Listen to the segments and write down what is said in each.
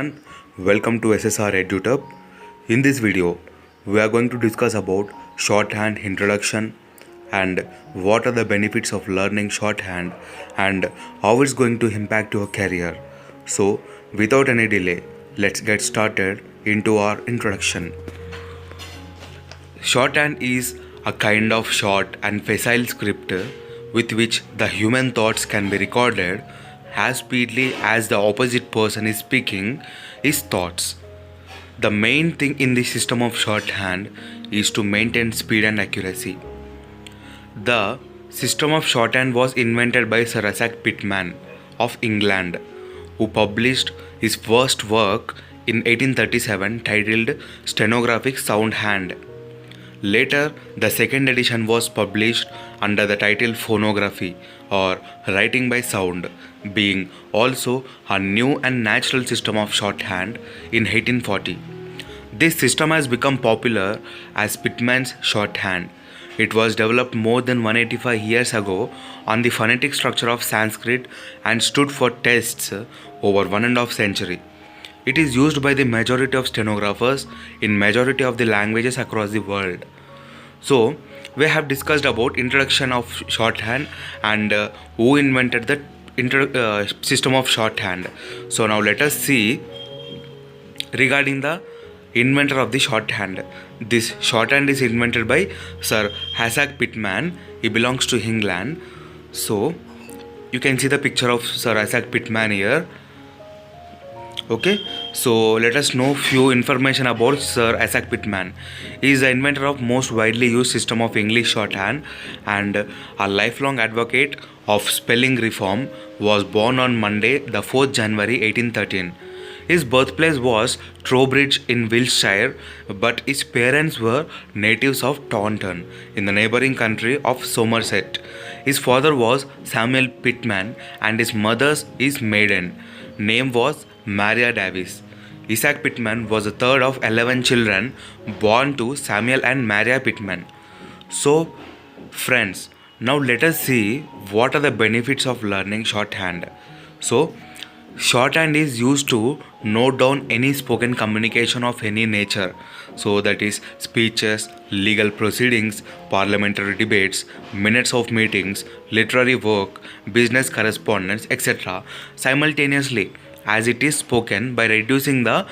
everyone, welcome to SSR EduTub. In this video, we are going to discuss about shorthand introduction and what are the benefits of learning shorthand and how it's going to impact your career. So, without any delay, let's get started into our introduction. Shorthand is a kind of short and facile script with which the human thoughts can be recorded as speedily as the opposite person is speaking his thoughts. The main thing in the system of shorthand is to maintain speed and accuracy. The system of shorthand was invented by Sir Isaac Pitman of England, who published his first work in 1837 titled Stenographic Sound Hand. Later, the second edition was published under the title Phonography or Writing by Sound, being also a new and natural system of shorthand in 1840. This system has become popular as Pitman's shorthand. It was developed more than 185 years ago on the phonetic structure of Sanskrit and stood for tests over 1.5 century. It is used by the majority of stenographers in majority of the languages across the world. So, we have discussed about introduction of shorthand and who invented the system of shorthand. So now let us see regarding the inventor of the shorthand. This shorthand is invented by Sir Isaac Pitman. He belongs to England. So you can see the picture of Sir Isaac Pitman here. Okay, so let us know few information about Sir Isaac Pitman. He is the inventor of most widely used system of English shorthand and a lifelong advocate of spelling reform. Was born on Monday, the 4th January 1813. His birthplace was Trowbridge in Wiltshire, but his parents were natives of Taunton in the neighbouring county of Somerset. His father was Samuel Pitman and his mother's maiden name was Maria Davis. Isaac Pitman was the third of 11 children born to Samuel and Maria Pitman. So, friends, now let us see what are the benefits of learning shorthand. So, shorthand is used to note down any spoken communication of any nature. So that is speeches, legal proceedings, parliamentary debates, minutes of meetings, literary work, business correspondence, etc. simultaneously as it is spoken by reducing the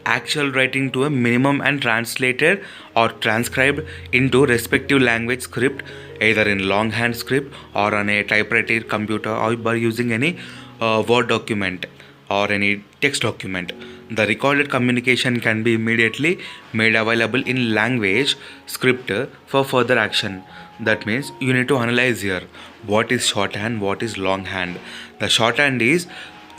actual writing to a minimum and translated or transcribed into respective language script either in longhand script or on a typewriter computer or by using any Word document or any text document. The recorded communication can be immediately made available in language script for further action. That means you need to analyze here what is shorthand, what is longhand. The shorthand is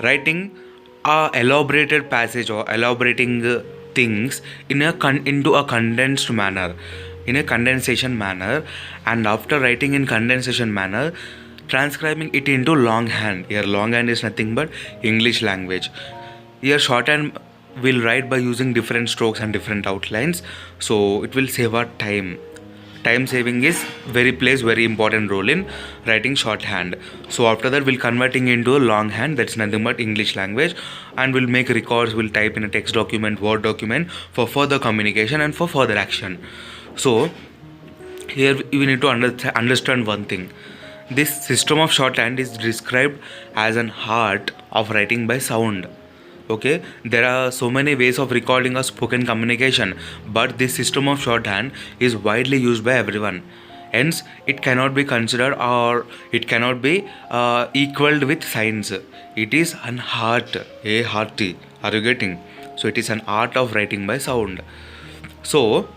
writing a elaborated passage or elaborating things into a condensed manner, in a condensation manner, and after writing in condensation manner, transcribing it into longhand. Here longhand is nothing but English language. Here shorthand will write by using different strokes and different outlines, so it will save our time. Time saving is plays very important role in writing shorthand. So after that we'll converting into a longhand, that's nothing but English language, and we'll make records, we'll type in a text document, Word document for further communication and for further action. So here we need to understand one thing. This system of shorthand is described as an art of writing by sound. Okay, there are so many ways of recording a spoken communication, but this system of shorthand is widely used by everyone. Hence, it cannot be considered or it cannot be equaled with science. It is an art, a hearty. Are you getting? So it is an art of writing by sound. So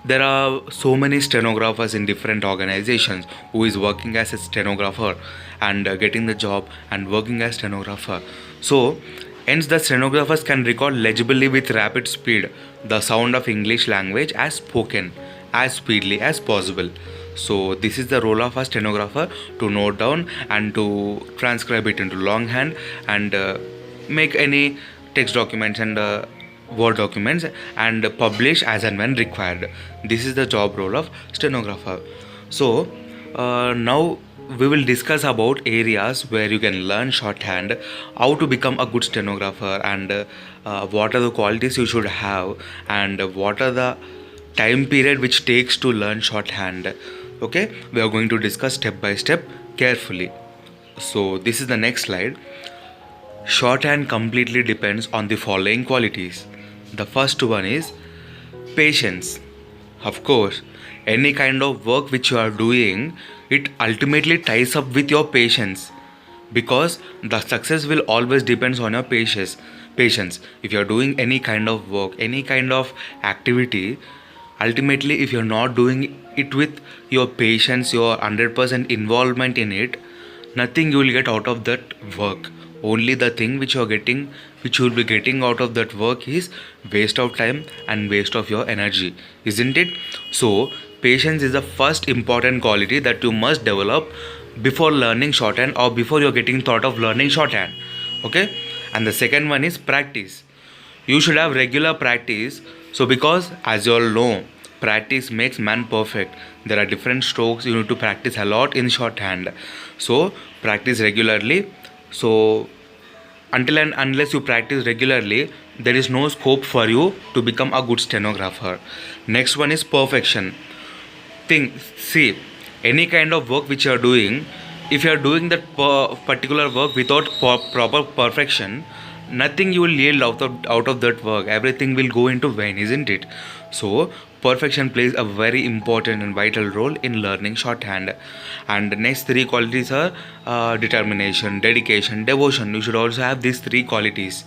there are so many stenographers in different organizations who is working as a stenographer and getting the job and working as stenographer. So hence the stenographers can record legibly with rapid speed the sound of English language as spoken as speedily as possible. So this is the role of a stenographer, to note down and to transcribe it into longhand and make any text documents and Word documents and publish as and when required. This is the job role of stenographer. So now we will discuss about areas where you can learn shorthand, how to become a good stenographer, and what are the qualities you should have, and what are the time period which takes to learn shorthand. Okay, we are going to discuss step by step carefully. So this is the next slide. Shorthand completely depends on the following qualities. The first one is patience. Of course, any kind of work which you are doing, it ultimately ties up with your patience, because the success will always depends on your patience. If you are doing any kind of work, any kind of activity, ultimately if you are not doing it with your patience, your 100% involvement in it, nothing you will get out of that work. Only the thing which you are getting, which you will be getting out of that work, is waste of time and waste of your energy, isn't it? So patience is the first important quality that you must develop before learning shorthand, or before you're getting thought of learning shorthand. Okay, and the second one is practice. You should have regular practice. So because as you all know, practice makes man perfect. There are different strokes you need to practice a lot in shorthand. So practice regularly. So until and unless you practice regularly, there is no scope for you to become a good stenographer. Next one is perfection. See, any kind of work which you are doing, if you are doing that particular work without proper perfection, nothing you will yield out of that work. Everything will go into vain, isn't it? So perfection plays a very important and vital role in learning shorthand. And the next three qualities are determination, dedication, devotion. You should also have these three qualities.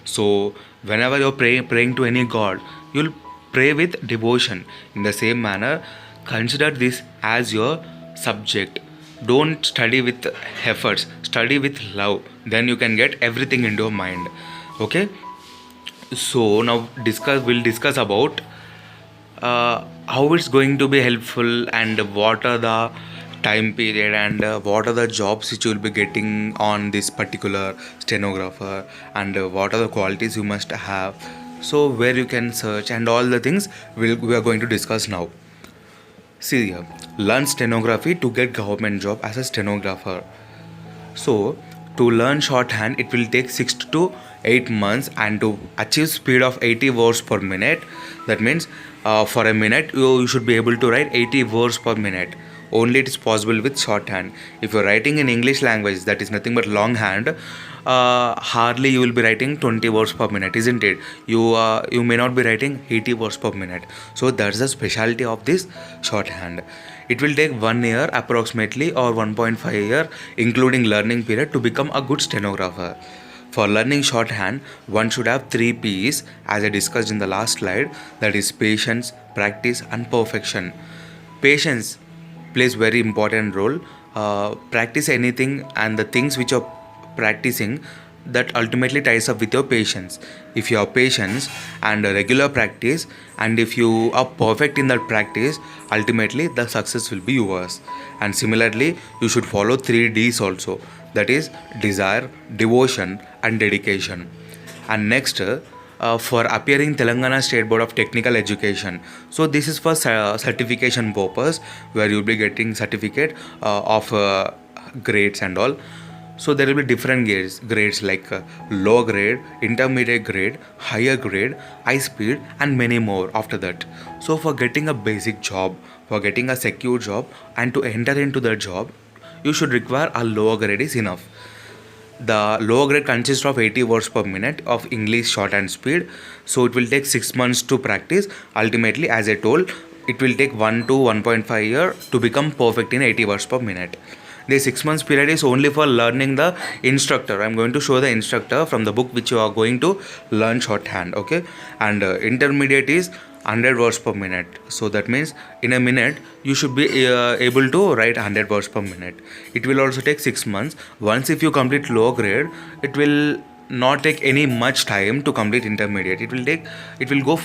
So whenever you're praying to any god, you'll pray with devotion. In the same manner, consider this as your subject. Don't study with efforts, study with love. Then you can get everything into your mind. Okay, so now we'll discuss about how it's going to be helpful, and what are the time period, and what are the jobs which you will be getting on this particular stenographer, and what are the qualities you must have, so where you can search, and all the things we are going to discuss now. See here, learn stenography to get government job as a stenographer. So to learn shorthand, it will take 6 to 8 months, and to achieve speed of 80 words per minute, that means for a minute you should be able to write 80 words per minute. Only it is possible with shorthand. If you're writing in English language, that is nothing but longhand, hardly you will be writing 20 words per minute, isn't it? You may not be writing 80 words per minute. So that's the specialty of this shorthand. It will take 1 year approximately, or 1.5 year including learning period, to become a good stenographer. For learning shorthand, one should have 3 P's, as I discussed in the last slide, that is patience, practice and perfection. Patience plays very important role. Practice anything, and the things which you're practicing, that ultimately ties up with your patience. If you have patience and a regular practice, and if you are perfect in that practice, ultimately the success will be yours. And similarly, you should follow 3 D's also, that is desire, devotion and dedication. And next, for appearing Telangana State Board of Technical Education. So this is for certification purpose, where you'll be getting certificate of grades and all. So there will be different grades like low grade, intermediate grade, higher grade, high speed and many more after that. So for getting a basic job, for getting a secure job, and to enter into that job, you should require a lower grade is enough. The lower grade consists of 80 words per minute of English shorthand speed. So it will take 6 months to practice. Ultimately, as I told, it will take 1 to 1.5 year to become perfect in 80 words per minute. The 6 months period is only for learning the instructor. I am going to show the instructor from the book which you are going to learn shorthand. Okay, and intermediate is 100 words per minute. So that means in a minute you should be able to write 100 words per minute. It will also take 6 months. Once if you complete low grade, it will not take any much time to complete intermediate. It will go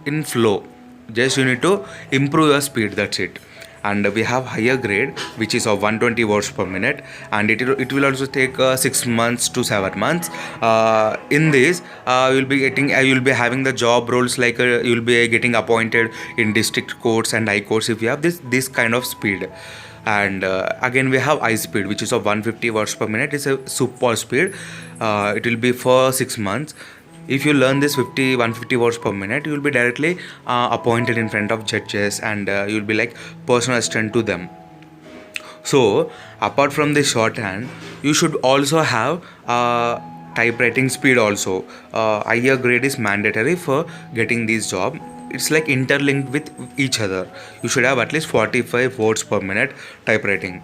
in flow. Just you need to improve your speed, that's it. And we have higher grade which is of 120 words per minute, and it will also take 6 months to 7 months. In this you'll be having the job roles like you'll be getting appointed in district courts and high courts if you have this kind of speed. And again we have high speed, which is of 150 words per minute. It's a super speed. It will be for 6 months. If you learn this 150 words per minute, you will be directly appointed in front of judges, and you will be like personal assistant to them. So apart from the shorthand, you should also have typewriting speed also. Higher grade is mandatory for getting this job. It's like interlinked with each other. You should have at least 45 words per minute typewriting.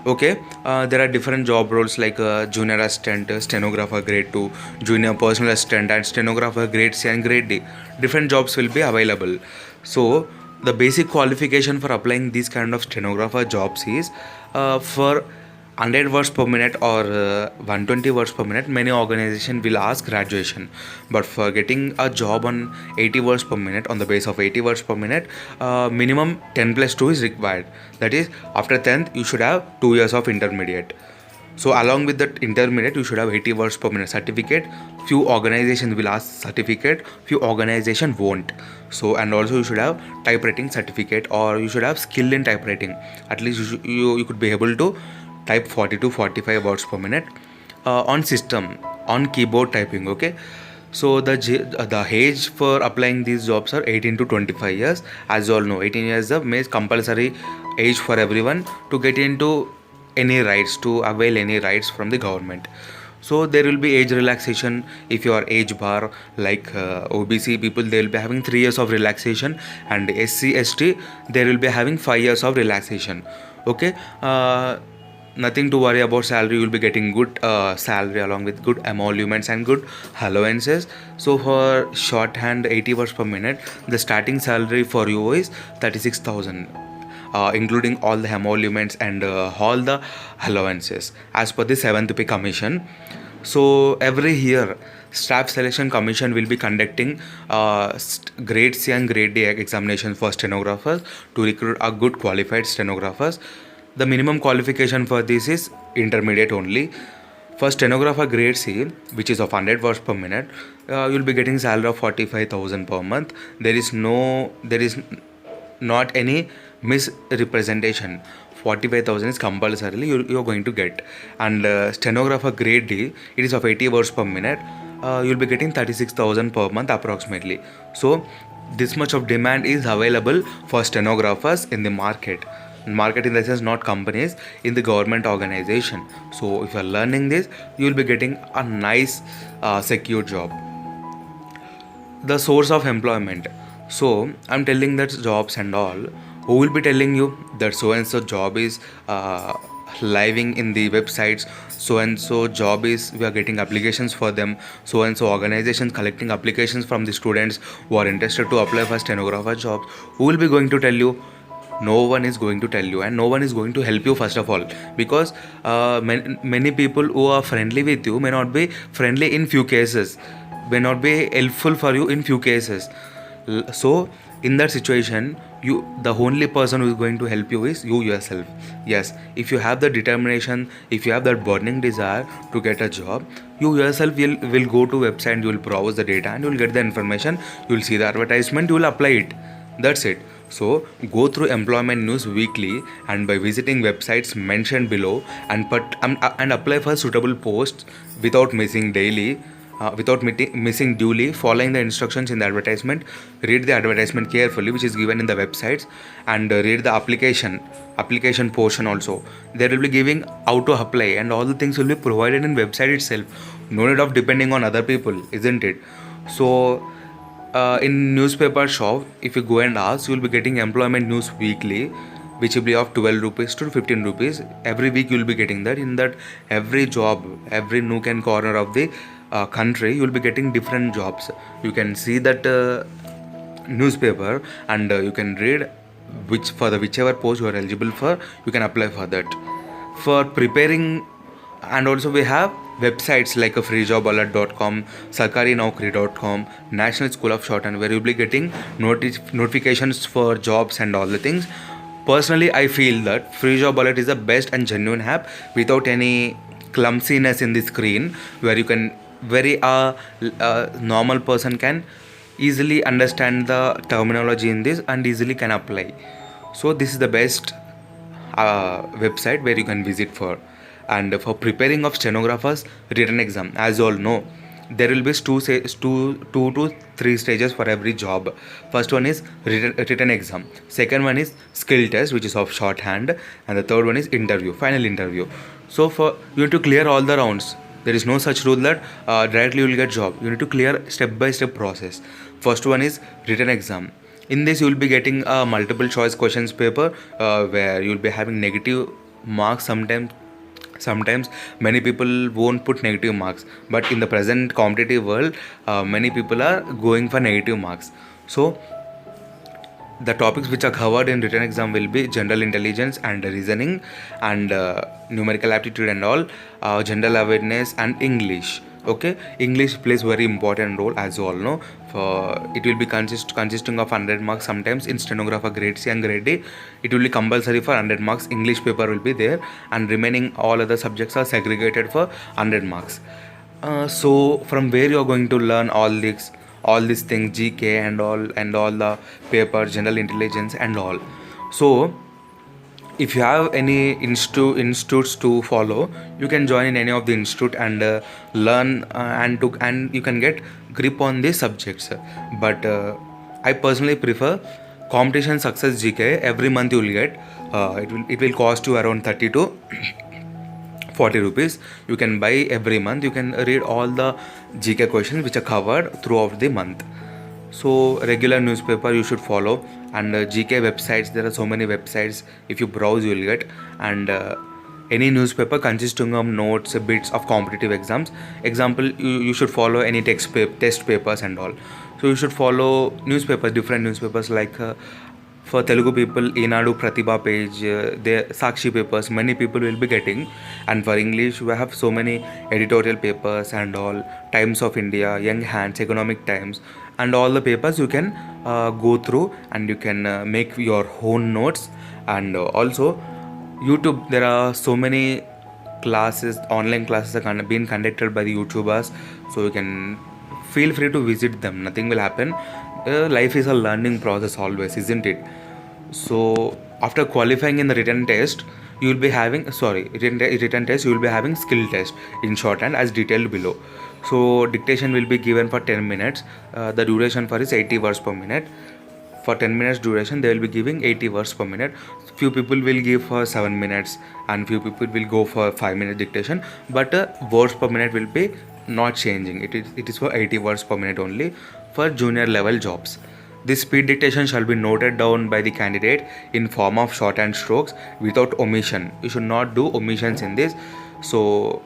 Okay, there are different job roles like junior assistant, stenographer grade 2, junior personal assistant, and stenographer grade C and grade D. Different jobs will be available. So the basic qualification for applying these kind of stenographer jobs is for 100 words per minute or 120 words per minute, many organizations will ask graduation. But for getting a job on 80 words per minute, on the base of 80 words per minute, minimum 10 plus 2 is required. That is, after 10th you should have 2 years of intermediate. So along with that intermediate, you should have 80 words per minute certificate. Few organizations will ask certificate, few organizations won't. So, and also you should have typewriting certificate, or you should have skill in typewriting. At least you could be able to type 40 to 45 words per minute on system, on keyboard typing. Okay. So the age for applying these jobs are 18 to 25 years. As you all know, 18 years is the compulsory age for everyone to get into any rights, to avail any rights from the government. So there will be age relaxation if you are age bar, like OBC people, they will be having 3 years of relaxation, and SC/ST they will be having 5 years of relaxation. Okay. Nothing to worry about salary. You will be getting good salary along with good emoluments and good allowances. So for shorthand 80 words per minute, the starting salary for you is 36,000, including all the emoluments and all the allowances as per the 7th pay commission. So every year staff selection commission will be conducting grade C and grade D examinations for stenographers to recruit a good qualified stenographers. The minimum qualification for this is intermediate only. For stenographer grade C, which is of 100 words per minute, you'll be getting salary of 45,000 per month. There is not any misrepresentation. 45,000 is compulsorily you're going to get. And stenographer grade D, it is of 80 words per minute. You'll be getting 36,000 per month approximately. So this much of demand is available for stenographers in the market in the sense, not companies, in the government organization. So if you are learning this, you will be getting a nice secure job. The source of employment. So I'm telling that jobs and all, who will be telling you that so and so job is living in the websites, so and so job is, we are getting applications for them, so and so organizations collecting applications from the students who are interested to apply for stenographer jobs. Who will be going to tell you? No one is going to tell you, and no one is going to help you, first of all, because many people who are friendly with you may not be friendly in few cases, may not be helpful for you in few cases. So in that situation, the only person who is going to help you is you yourself. Yes, if you have the determination, if you have that burning desire to get a job, you yourself will go to website and you will browse the data and you will get the information, you will see the advertisement, you will apply it. That's it. So go through employment news weekly, and by visiting websites mentioned below, and apply for suitable posts without missing daily, missing duly, following the instructions in the advertisement. Read the advertisement carefully which is given in the websites, and read the application portion also. They will be giving how to apply, and all the things will be provided in website itself. No need of depending on other people, isn't it? So in newspaper shop, if you go and ask, you will be getting employment news weekly, which will be of 12 rupees to 15 rupees. Every week you will be getting that. In that, every job, every nook and corner of the country, you will be getting different jobs. You can see that newspaper, and you can read whichever post you are eligible for, you can apply for that. For preparing, and also we have websites like freejobalert.com, sarkarinaukri.com, National School of Shorthand, where you'll be getting notifications for jobs and all the things. Personally, I feel that Free Job Alert is the best and genuine app without any clumsiness in the screen, where you can normal person can easily understand the terminology in this and easily can apply. So this is the best website where you can visit for. And for preparing of stenographers written exam, as you all know, there will be two to three stages for every job. First one is written exam, second one is skill test, which is of shorthand, and the third one is interview, final interview. So for you need to clear all the rounds. There is no such rule that directly you will get job. You need to clear step by step process. First one is written exam. In this you will be getting a multiple choice questions paper, where you will be having negative marks. Sometimes many people won't put negative marks, but in the present competitive world, many people are going for negative marks. So the topics which are covered in written exam will be general intelligence and reasoning, and numerical aptitude and all, general awareness, and English. Okay, English plays very important role, as you all know. For it will be consisting of 100 marks. Sometimes in stenographer grade C and grade D, it will be compulsory for 100 marks. English paper will be there, and remaining all other subjects are segregated for 100 marks. So from where you are going to learn all these things, GK and all the paper, general intelligence and all. So if you have any institutes to follow, you can join in any of the institute and learn, and you can get grip on these subjects. But I personally prefer competition success GK. Every month you will get, it will cost you around 30 to 40 rupees. You can buy every month. You can read all the GK questions which are covered throughout the month. So regular newspaper you should follow, and GK websites, there are so many websites. If you browse you will get, and any newspaper consisting of notes, bits of competitive exams. Example, you should follow any test papers and all. So you should follow newspapers, different newspapers, like for Telugu people, Enadu, Pratibha page, the Sakshi papers, many people will be getting. And for English, we have so many editorial papers and all, Times of India, Young Hands, Economic Times, and all the papers you can go through, and you can make your own notes. And also YouTube, there are so many classes, online classes are being conducted by the YouTubers, so you can feel free to visit them. Nothing will happen. Life is a learning process always, isn't it? So after qualifying in the written test, you will be having written test, you will be having skill test in shorthand as detailed below. So dictation will be given for 10 minutes. The duration for is 80 words per minute. For 10 minutes duration, they will be giving 80 words per minute. Few people will give for 7 minutes, and few people will go for 5 minute dictation, but words per minute will be not changing. It is for 80 words per minute only for junior level jobs. This speed dictation shall be noted down by the candidate in form of shorthand strokes without omission. You should not do omissions in this. So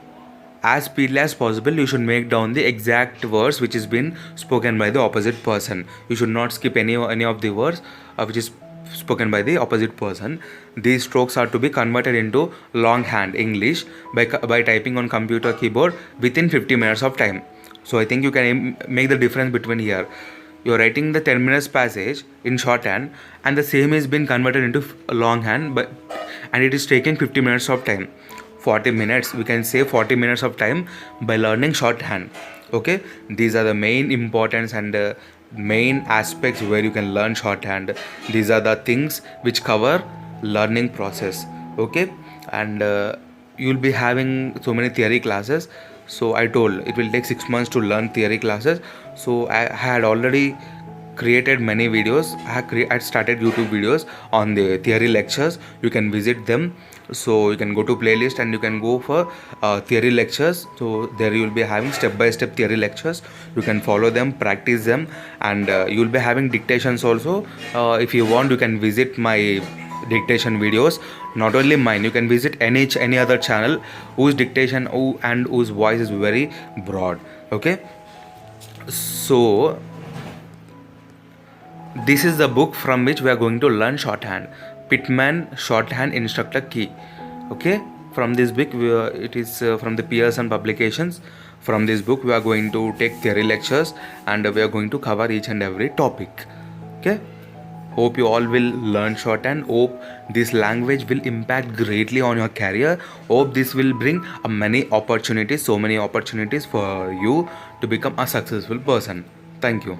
as speedily as possible, you should make down the exact words which is been spoken by the opposite person. You should not skip any of the words which is spoken by the opposite person. These strokes are to be converted into longhand English by typing on computer keyboard within 50 minutes of time. So I think you can make the difference between here. You're writing the 10 minutes passage in shorthand, and the same has been converted into longhand, and it is taking 50 minutes of time. 40 minutes, we can save 40 minutes of time by learning shorthand. Okay, these are the main importance and main aspects where you can learn shorthand. These are the things which cover learning process. Okay, and you'll be having so many theory classes. So I told it will take 6 months to learn theory classes. So I had already created many videos. I started YouTube videos on the theory lectures. You can visit them. So you can go to playlist and you can go for theory lectures. So there you will be having step-by-step theory lectures. You can follow them, practice them, and you will be having dictations also. If you want, you can visit my dictation videos. Not only mine, you can visit any other channel whose dictation and whose voice is very broad. Okay, so this is the book from which we are going to learn shorthand. Pitman Shorthand Instructor Key. Okay, from this book it is from the Pearson publications. From this book we are going to take theory lectures, and we are going to cover each and every topic. Okay, hope you all will learn shorthand. Hope this language will impact greatly on your career. Hope this will bring many opportunities, so many opportunities for you to become a successful person. Thank you.